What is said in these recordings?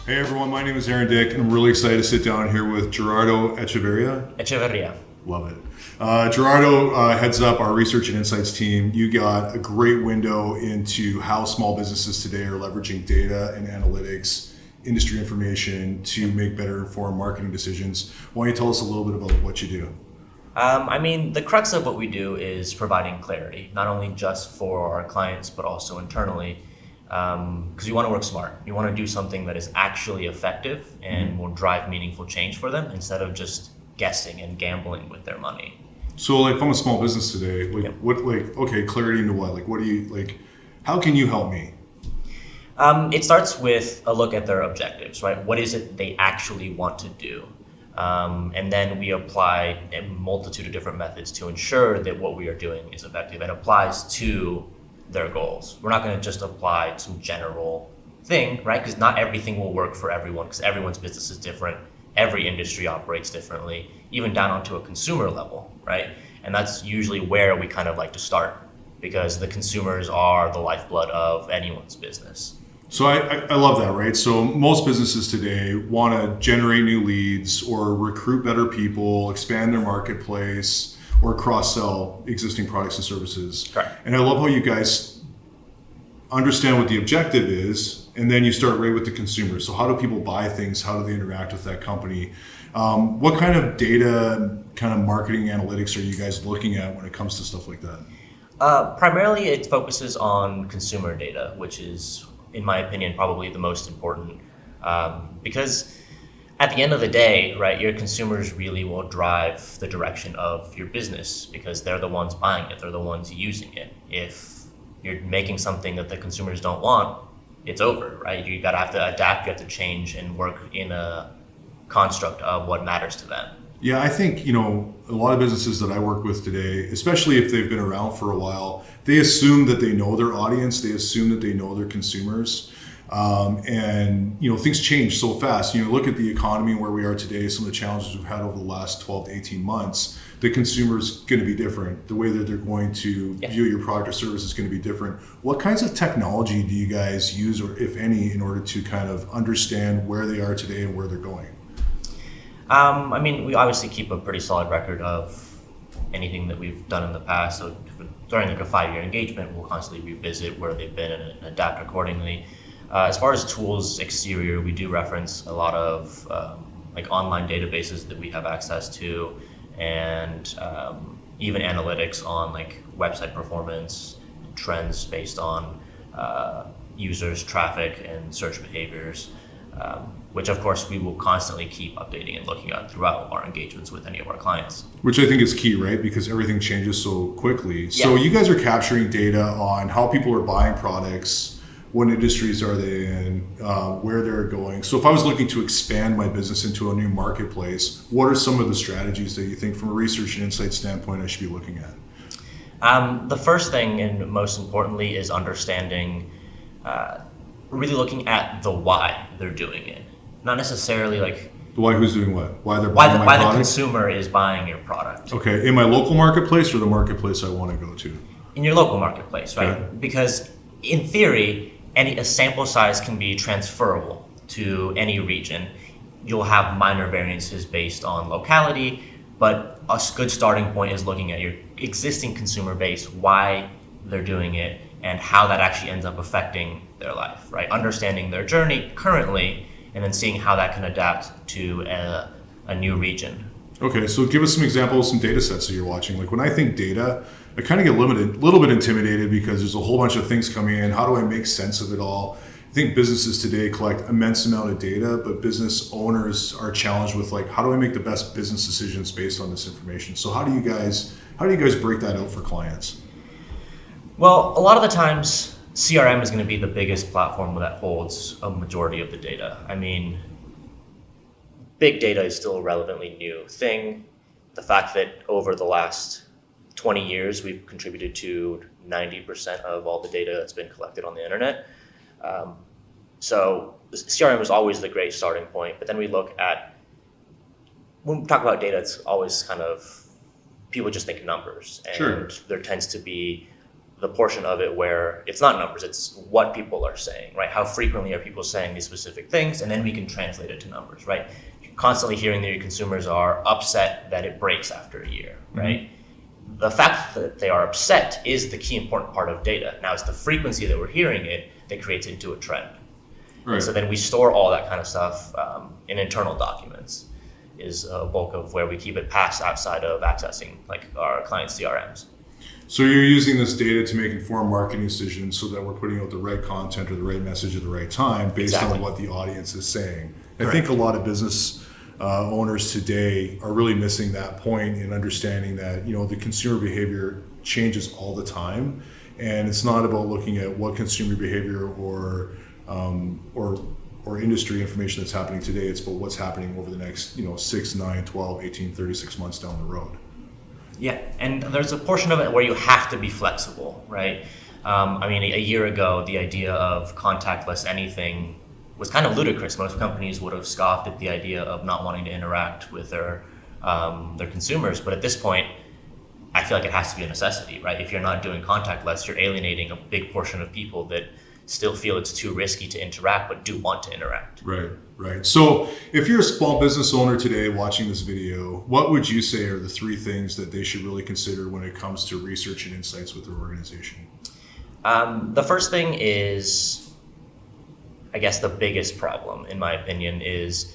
Hey everyone, my name is Dyck, and I'm really excited to sit down here with Gerardo Echeverria. Love it. Gerardo heads up our research and insights team. You got a great window into how small businesses today are leveraging data and analytics, industry information to make better informed marketing decisions. Why don't you tell us a little bit about what you do? The crux of what we do is providing clarity, not only just for our clients, but also internally. Because you want to work smart. You want to do something that is actually effective and will drive meaningful change for them instead of just guessing and gambling with their money. So, like, if I'm a small business today, Yep. clarity into what? Like, what do you, like, how can you help me? It starts with a look at their objectives, right? What is it they actually want to do? And then we apply a multitude of different methods to ensure that what we are doing is effective and applies to their goals. We're not going to just apply some general thing, right? Because not everything will work for everyone because everyone's business is different. Every industry operates differently, even down onto a consumer level, right? And that's usually where we kind of like to start because the consumers are the lifeblood of anyone's business. So I love that, right? So most businesses today want to generate new leads or recruit better people, expand their marketplace, or cross-sell existing products and services. Correct. And I love how you guys understand what the objective is, and then you start right with the consumer. So how do people buy things? How do they interact with that company? What kind of data, kind of marketing analytics are you guys looking at when it comes to stuff like that? Primarily, it focuses on consumer data, which is, in my opinion, probably the most important because at the end of the day, right, your consumers really will drive the direction of your business because they're the ones buying it, they're the ones using it. If you're making something that the consumers don't want, it's over, right? You gotta have to adapt, you have to change and work in a construct of what matters to them. Yeah, I think, a lot of businesses that I work with today, especially if they've been around for a while, they assume that they know their audience, they assume that they know their consumers. Things change so fast. Look at the economy and where we are today, some of the challenges we've had over the last 12 to 18 months. The consumer's going to be different. The way that they're going to view your product or service is going to be different. What kinds of technology do you guys use, or if any, in order to kind of understand where they are today and where they're going? We obviously keep a pretty solid record of anything that we've done in the past. So during like a 5-year engagement, we'll constantly revisit where they've been and adapt accordingly. As far as tools exterior, we do reference a lot of online databases that we have access to, and even analytics on like website performance, trends based on users, traffic, and search behaviors, which of course we will constantly keep updating and looking at throughout our engagements with any of our clients. Which I think is key, right? Because everything changes so quickly. Yeah. So you guys are capturing data on how people are buying products, what industries are they in, where they're going. So if I was looking to expand my business into a new marketplace, what are some of the strategies that you think from a research and insight standpoint I should be looking at? The first thing and most importantly is understanding, really looking at the why they're doing it. Not necessarily like Why, who's doing what? Why they're buying my why the product? consumer is buying your product Okay, in my local marketplace or the marketplace I want to go to? in your local marketplace, right? Okay. Because in theory, a sample size can be transferable to any region. You'll have minor variances based on locality, but a good starting point is looking at your existing consumer base, why they're doing it, and how that actually ends up affecting their life, right? Understanding their journey currently, and then seeing how that can adapt to a new region. Okay, so give us some examples, some data sets that you're watching. Like when I think data, I kind of get a little bit intimidated because there's a whole bunch of things coming in. How do I make sense of it all? I think businesses today collect immense amount of data, but business owners are challenged with like, how do I make the best business decisions based on this information? So how do you guys break that out for clients? Well, a lot of the times, CRM is going to be the biggest platform that holds a majority of the data. Big data is still a relevantly new thing. The fact that over the last 20 years, we've contributed to 90% of all the data that's been collected on the internet. So CRM is always the great starting point. But then we look at, when we talk about data, it's always kind of, people just think numbers. And Sure. there tends to be the portion of it where it's not numbers, it's what people are saying, right? How frequently are people saying these specific things? And then we can translate it to numbers, right? You're constantly hearing that your consumers are upset that it breaks after a year, right? The fact that they are upset is the key important part of data. Now it's the frequency that we're hearing it that creates it into a trend. Right. So then we store all that kind of stuff in internal documents is a bulk of where we keep it past outside of accessing like our client CRMs. So you're using this data to make informed marketing decisions so that we're putting out the right content or the right message at the right time based on what the audience is saying. Correct. I think a lot of business owners today are really missing that point in understanding that, the consumer behavior changes all the time. And it's not about looking at what consumer behavior or industry information that's happening today. It's about what's happening over the next, 6, 9, 12, 18, 36 months down the road. Yeah, and there's a portion of it where you have to be flexible, right? A year ago, the idea of contactless anything was kind of ludicrous. Most companies would have scoffed at the idea of not wanting to interact with their consumers. But at this point, I feel like it has to be a necessity, right? If you're not doing contactless, you're alienating a big portion of people that still feel it's too risky to interact, but do want to interact. Right. So if you're a small business owner today watching this video, what would you say are the 3 things that they should really consider when it comes to research and insights with their organization? The first thing is, I guess the biggest problem, in my opinion, is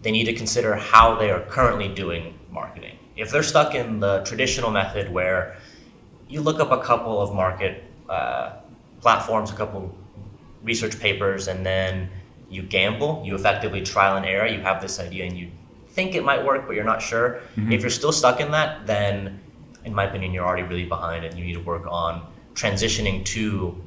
they need to consider how they are currently doing marketing. If they're stuck in the traditional method where you look up a couple of market platforms, a couple research papers, and then you gamble, you effectively trial and error, you have this idea and you think it might work, but you're not sure. If you're still stuck in that, then in my opinion, you're already really behind and you need to work on transitioning to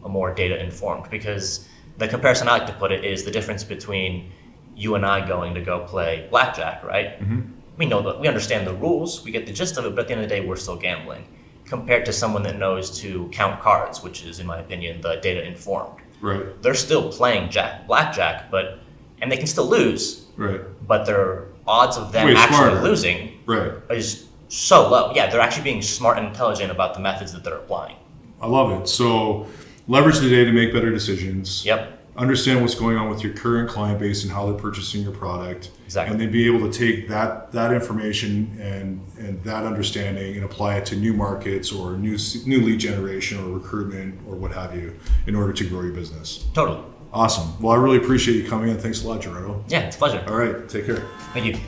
a more data informed, because the comparison I like to put it is the difference between you and I going to go play blackjack, right? We know that we understand the rules, we get the gist of it, but at the end of the day, we're still gambling compared to someone that knows to count cards, which is, in my opinion, the data informed. Right. They're still playing blackjack, and they can still lose. Right. But their odds of them Way actually smarter. losing is so low. Yeah, they're actually being smart and intelligent about the methods that they're applying. I love it. So leverage the data to make better decisions. Yep. Understand what's going on with your current client base and how they're purchasing your product. Exactly. And then be able to take that information and that understanding and apply it to new markets or new lead generation or recruitment or what have you in order to grow your business. Totally. Awesome. Well, I really appreciate you coming in. Thanks a lot, Gerardo. Yeah, it's a pleasure. All right. Take care. Thank you.